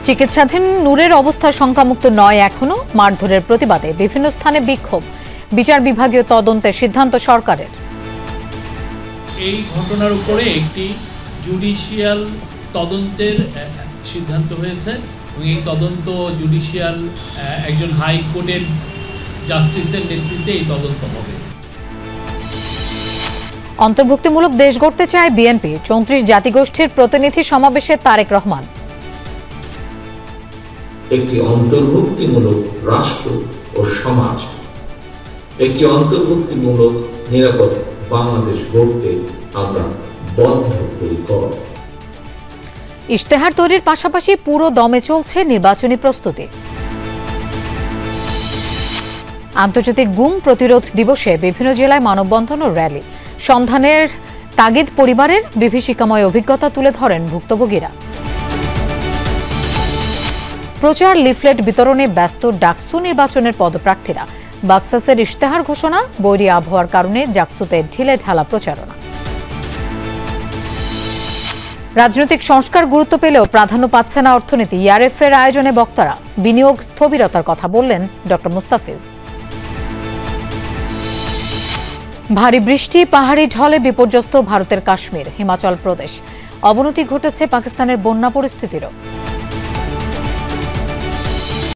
চিকিৎসাধীন নূরের অবস্থা শঙ্কামুক্ত নয় এখনো। মারধরের প্রতিবাদে বিভিন্ন স্থানে বিক্ষোভ। বিচার বিভাগীয় তদন্তের সিদ্ধান্ত সরকারের। এই ঘটনার উপরে একটি জুডিশিয়াল তদন্তের সিদ্ধান্ত হয়েছে এবং এই তদন্ত জুডিশিয়াল একজন হাইকোর্টের জাস্টিসের নেতৃত্বে এই তদন্ত হবে। অন্তর্ভুক্তিমূলক দেশ গড়তে চায় বিএনপি। 34 জাতিগোষ্ঠীর প্রতিনিধি সমাবেশে তারেক রহমান। একটি অন্তর্ভুক্তিমূলক রাষ্ট্র ও সমাজ, একটি অন্তর্ভুক্তিমূলক নিরাপদ বাংলাদেশ গড়তে আমরা বদ্ধপরিকর। ইশতেহার তৈরির পাশাপাশি পুরো দমে চলছে নির্বাচনী প্রস্তুতি। আন্তর্জাতিক গুম প্রতিরোধ দিবসে বিভিন্ন জেলায় মানববন্ধন ও র্যালি। সন্ধানের তাগিদ পরিবারের বিভীষিকাময় অভিজ্ঞতা তুলে ধরেন ভুক্তভোগীরা। প্রচার লিফলেট বিতরণে ব্যস্ত ডাকসু নির্বাচনের পদপ্রার্থীরা। বাক্সাসের ইশতেহার ঘোষণা, বৈরী আবহাওয়ার কারণে জাকসুতে ঢিলে ঢালা প্রচারণা। রাজনৈতিক সংস্কার গুরুত্ব পেলেও প্রাধান্য পাচ্ছে না অর্থনীতি। ইআরএফ এর আয়োজনে বক্তারা। বিনিয়োগ স্থবিরতার কথা বললেন ডক্টর মুস্তাফিজ। ভারী বৃষ্টি, পাহাড়ি ঢলে বিপর্যস্ত ভারতের কাশ্মীর, হিমাচল প্রদেশ। অবনতি ঘটেছে পাকিস্তানের বন্যা পরিস্থিতিরও।